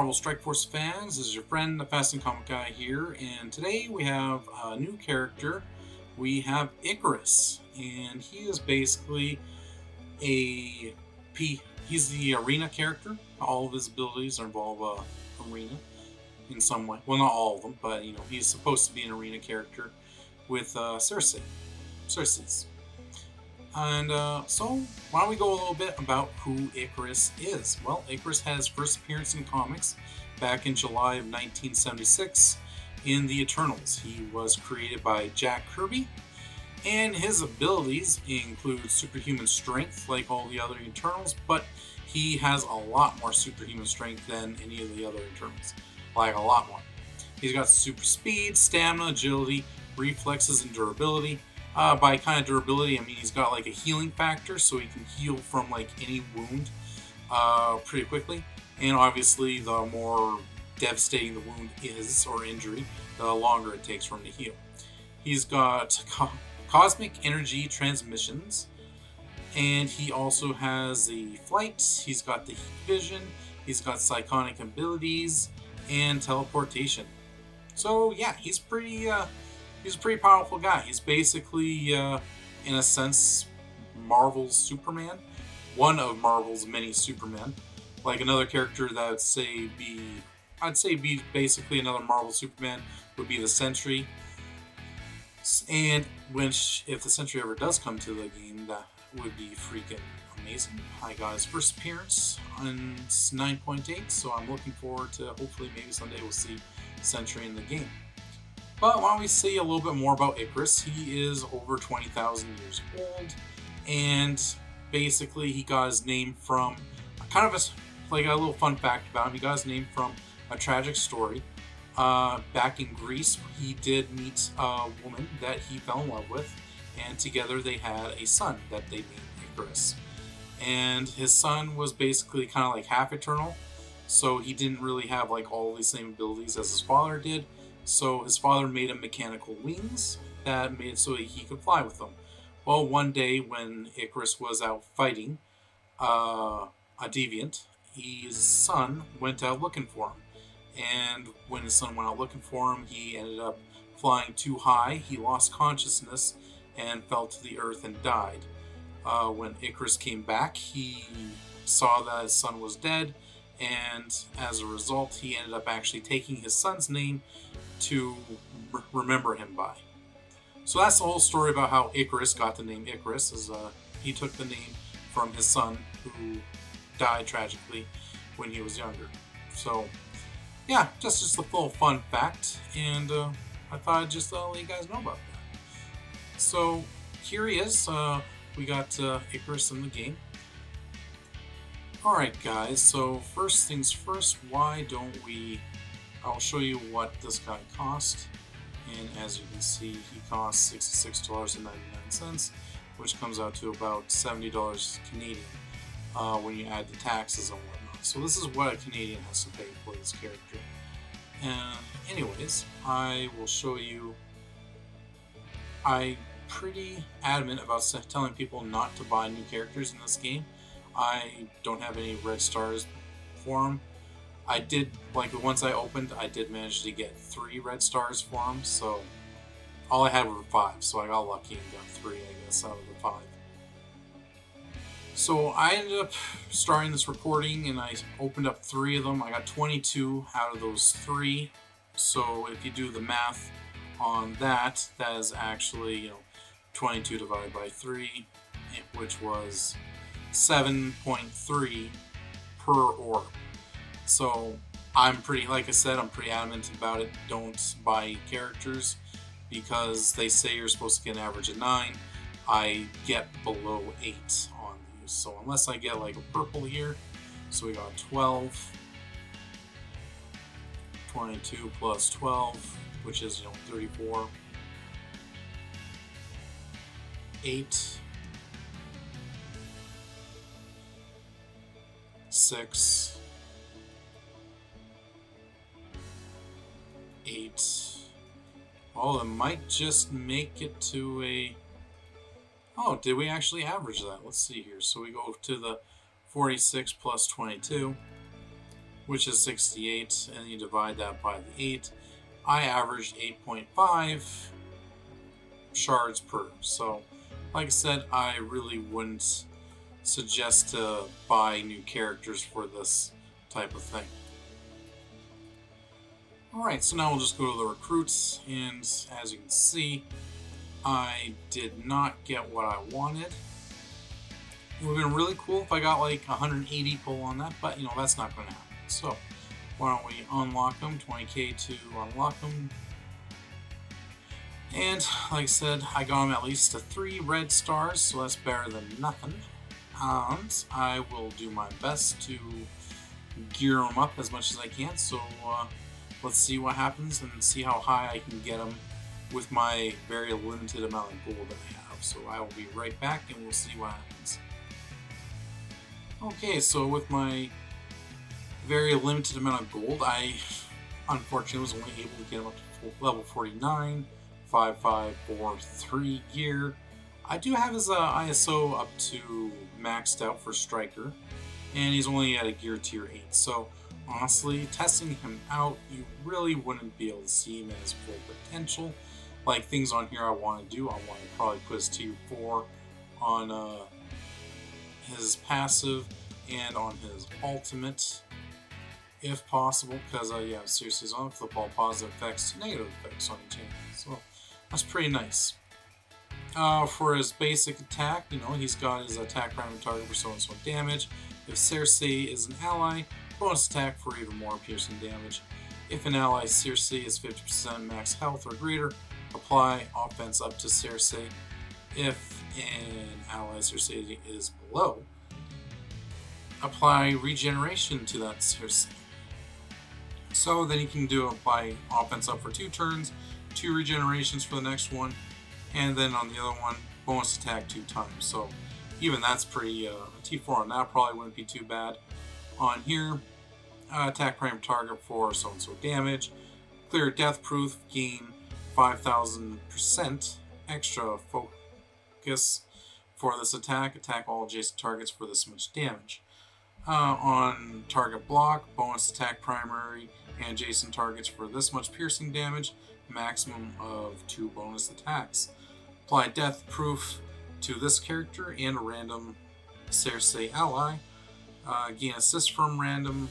Marvel Strike Force fans, this is your friend, the Fasting Comic Guy here, and today we have a new character. We have Ikaris, and he is basically a he's the arena character. All of his abilities involve arena in some way. Well, not all of them, but he's supposed to be an arena character with Cersei's. And so, why don't we go a little bit about who Ikaris is? Well, Ikaris has first appearance in comics back in July of 1976 in the Eternals. He was created by Jack Kirby, and his abilities include superhuman strength like all the other Eternals, but he has a lot more superhuman strength than any of the other Eternals. Like, a lot more. He's got super speed, stamina, agility, reflexes, and durability. By kind of durability, I mean he's got like a healing factor, so he can heal from like any wound pretty quickly. And obviously, the more devastating the wound is or injury, the longer it takes for him to heal. He's got cosmic energy transmissions, and he also has the flight. He's got the heat vision. He's got psionic abilities and teleportation. So yeah, he's a pretty powerful guy. He's basically, in a sense, Marvel's Superman. One of Marvel's many Supermen. Like another character that I'd say be basically another Marvel Superman would be the Sentry. And if the Sentry ever does come to the game, that would be freaking amazing. I got his first appearance on 9.8, so I'm looking forward to hopefully maybe someday we'll see Sentry in the game. But why don't we see a little bit more about Ikaris? He is over 20,000 years old, and basically he got his name from kind of a little fun fact about him. He got his name from a tragic story. Back in Greece, he did meet a woman that he fell in love with, and together they had a son that they named Ikaris. And his son was basically kind of like half eternal, so he didn't really have like all the same abilities as his father did. So his father made him mechanical wings that made it so that he could fly with them. Well, one day when Ikaris was out fighting a deviant, his son went out looking for him. And when his son went out looking for him, he ended up flying too high. He lost consciousness and fell to the earth and died. When Ikaris came back, he saw that his son was dead, and as a result, he ended up actually taking his son's name to remember him by. So that's the whole story about how Ikaris got the name Ikaris. He took the name from his son, who died tragically when he was younger. So yeah, just a little fun fact, and I thought I'd just let you guys know about that. So here he is. We got Ikaris in the game. Alright guys, so first things first, I'll show you what this guy cost, and as you can see, he costs $66.99, which comes out to about $70 Canadian when you add the taxes and whatnot. So this is what a Canadian has to pay for this character. And anyways, I will show you. I'm pretty adamant about telling people not to buy new characters in this game. I don't have any red stars for them. I did, like the ones I opened, I did manage to get 3 red stars for them, so all I had were 5, so I got lucky and got 3, I guess, out of the 5. So I ended up starting this recording and I opened up 3 of them. I got 22 out of those 3, so if you do the math on that, that is actually, 22 divided by 3, which was 7.3 per orb. So like I said, I'm pretty adamant about it. Don't buy characters because they say you're supposed to get an average of 9. I get below 8 on these. So unless I get like a purple here, so we got 12, 22 plus 12, which is 34, 8, 6, 8. Oh, it might just make it to a... Oh, did we actually average that? Let's see here. So we go to the 46 plus 22, which is 68, and you divide that by the 8. I averaged 8.5 shards per. So, like I said, I really wouldn't suggest to buy new characters for this type of thing. Alright, so now we'll just go to the recruits, and as you can see, I did not get what I wanted. It would have been really cool if I got like 180 pull on that, but that's not going to happen. So, why don't we unlock them, 20k to unlock them. And, like I said, I got them at least to 3 red stars, so that's better than nothing. And I will do my best to gear them up as much as I can, so let's see what happens and see how high I can get them with my very limited amount of gold that I have. So I will be right back and we'll see what happens. Okay, so with my very limited amount of gold, I unfortunately was only able to get them up to level 49, 5543 gear. I do have his ISO up to maxed out for Striker, and he's only at a gear tier 8. So honestly, testing him out, you really wouldn't be able to see him at his full potential. Like things on here I want to do, I want to probably put his tier 4 on his passive and on his ultimate, if possible, because yeah, seriously, he's on flip all positive effects to negative effects on each enemy. So that's pretty nice. For his basic attack, he's got his attack random target for so and so damage. If Cersei is an ally, bonus attack for even more piercing damage. If an ally Cersei is 50% max health or greater, apply offense up to Cersei. If an ally Cersei is below, apply regeneration to that Cersei. So then you can apply offense up for 2 turns, 2 regenerations for the next one, and then on the other one, bonus attack 2 times. So even that's pretty, T4 on that probably wouldn't be too bad. On here, attack prime target for so-and-so damage, clear death proof, gain 5,000% extra focus for this attack, attack all adjacent targets for this much damage. On target block, bonus attack primary and adjacent targets for this much piercing damage, maximum of 2 bonus attacks. Apply death proof to this character and a random Cersei ally. Gain assist from random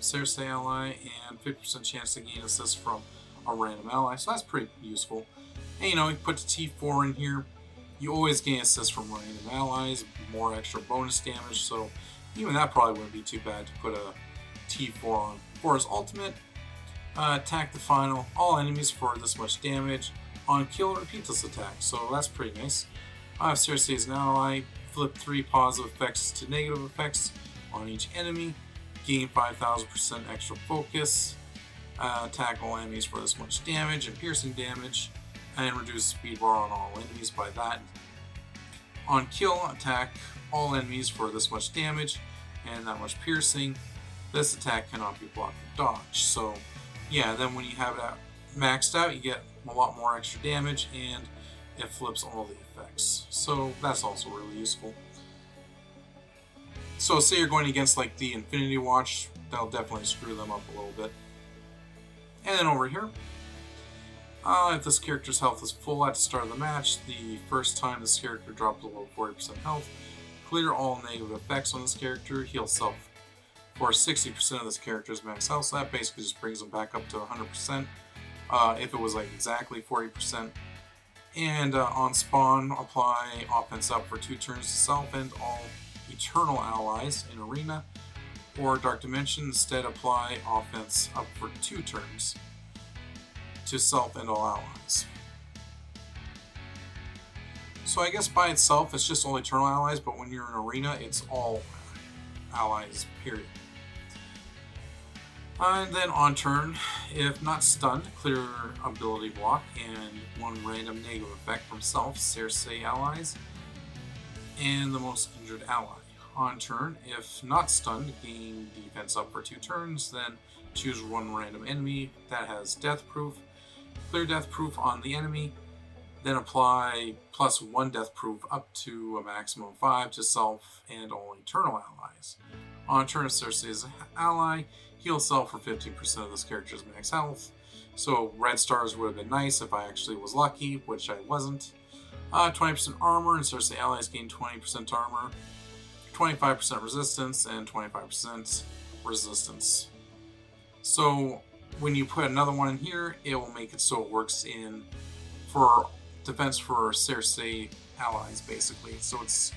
Cersei ally and 50% chance to gain assist from a random ally. So that's pretty useful. And you put the T4 in here, you always gain assist from random allies, more extra bonus damage. So even that probably wouldn't be too bad to put a T4 on. For his ultimate, attack the final, all enemies for this much damage. On kill, repeat this attack, so that's pretty nice. I have Cersei as an ally, flip 3 positive effects to negative effects on each enemy, gain 5,000% extra focus, attack all enemies for this much damage and piercing damage, and reduce speed bar on all enemies by that. On kill, attack all enemies for this much damage and that much piercing. This attack cannot be blocked or dodged. So yeah, then when you have it maxed out, you get a lot more extra damage and it flips all the effects. So that's also really useful. So say you're going against like the Infinity Watch, that'll definitely screw them up a little bit. And then over here, if this character's health is full at the start of the match, the first time this character drops below 40% health, clear all negative effects on this character, heal self for 60% of this character's max health, so that basically just brings them back up to 100%, if it was like exactly 40%. And on spawn, apply offense up for 2 turns to self and all eternal allies in arena, or Dark Dimension. Instead, apply offense up for 2 turns to self and all allies. So I guess by itself it's just all eternal allies, but when you're in arena it's all allies, period. And then on turn, if not stunned, clear ability block and 1 random negative effect from self, Cersei allies, and the most injured ally. On turn, if not stunned, gain defense up for 2 turns, then choose 1 random enemy that has death proof. Clear death proof on the enemy, Then apply +1 death proof up to a maximum of 5 to self and all eternal allies. On turn of Cersei's ally, heal self for 15% of this character's max health. So red stars would have been nice if I actually was lucky, which I wasn't. 20% armor, and Cersei allies gain 20% armor, 25% resistance, and 25% resistance. So when you put another one in here, it will make it so it works in for defense for Cersei allies, basically. So it's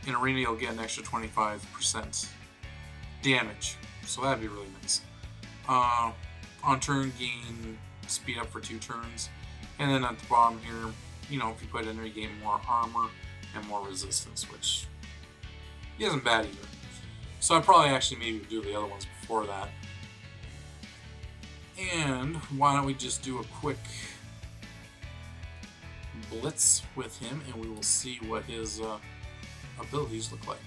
in arena, you'll get an extra 25% damage. So that'd be really nice. On turn, gain speed up for 2 turns. And then at the bottom here, if you put it in there, you gain more armor and more resistance, which isn't bad either. So I'd probably actually maybe do the other ones before that. And why don't we just do a quick blitz with him, and we will see what his abilities look like.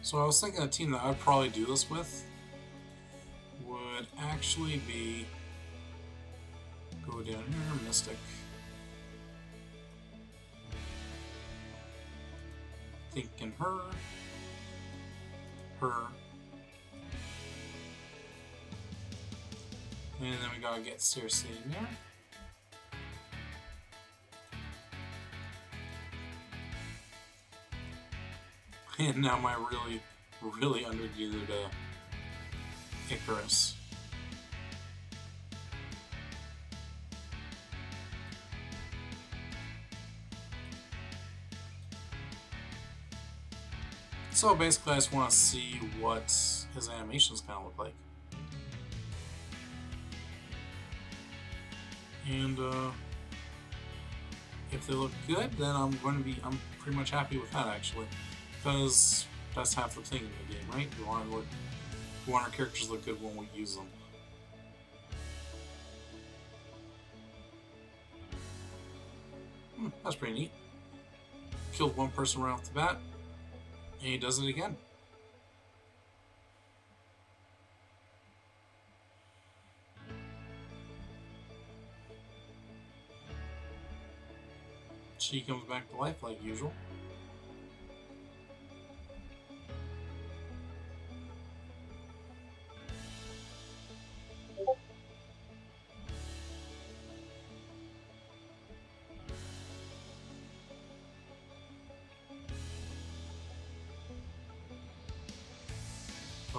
So I was thinking a team that I'd probably do this with would actually be, go down here, Mystic. Thinking her. And then we gotta get Cersei in there. And now my really undergeared Ikaris. So basically I just want to see what his animations kind of look like. And if they look good, then I'm pretty much happy with that, actually. Because that's half the thing in the game, right? We want our characters to look good when we use them. That's pretty neat. Killed one person right off the bat, and he does it again. She comes back to life like usual.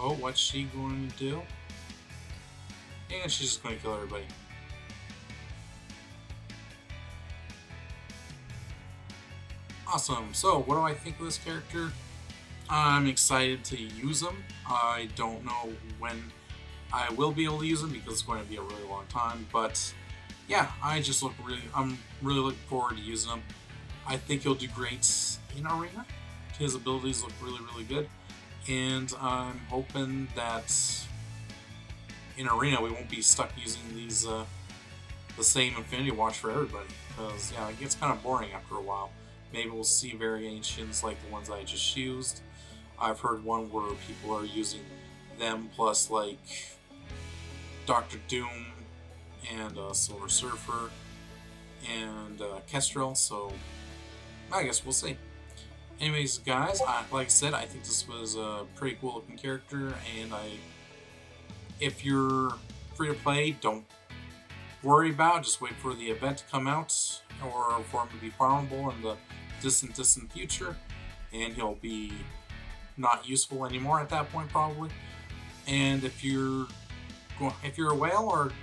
Oh, what's she going to do? And she's just going to kill everybody. Awesome. So, what do I think of this character? I'm excited to use him. I don't know when I will be able to use him because it's going to be a really long time. But yeah, I'm really looking forward to using him. I think he'll do great in Arena. His abilities look really good. And I'm hoping that in Arena we won't be stuck using these the same Infinity Watch for everybody, because yeah, it gets kind of boring after a while. Maybe we'll see variations like the ones I just used. I've heard one where people are using them plus like Dr. Doom and Silver Surfer and Kestrel, so I guess we'll see. Anyways, guys, like I said, I think this was a pretty cool looking character, and if you're free to play, don't worry about it. Just wait for the event to come out, or for him to be farmable in the distant future, and he'll be not useful anymore at that point probably. And if you're a whale or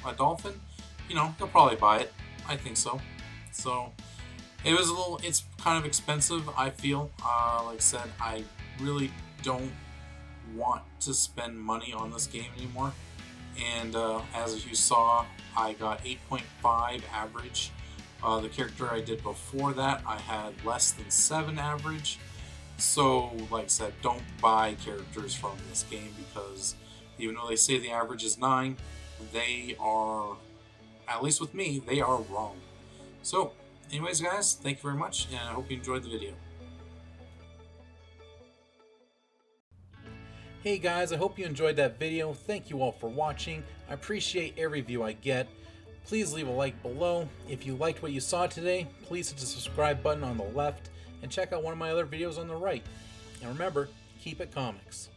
a dolphin, you'll probably buy it. I think so. So it's kind of expensive, I feel. Like I said, I really don't want to spend money on this game anymore. And as you saw, I got 8.5 average. The character I did before that, I had less than 7 average. So, like I said, don't buy characters from this game, because even though they say the average is 9, they are, at least with me, they are wrong. So, anyways guys, thank you very much, and I hope you enjoyed the video. Hey guys, I hope you enjoyed that video. Thank you all for watching. I appreciate every view I get. Please leave a like below. If you liked what you saw today, please hit the subscribe button on the left and check out one of my other videos on the right. And remember, keep it comics.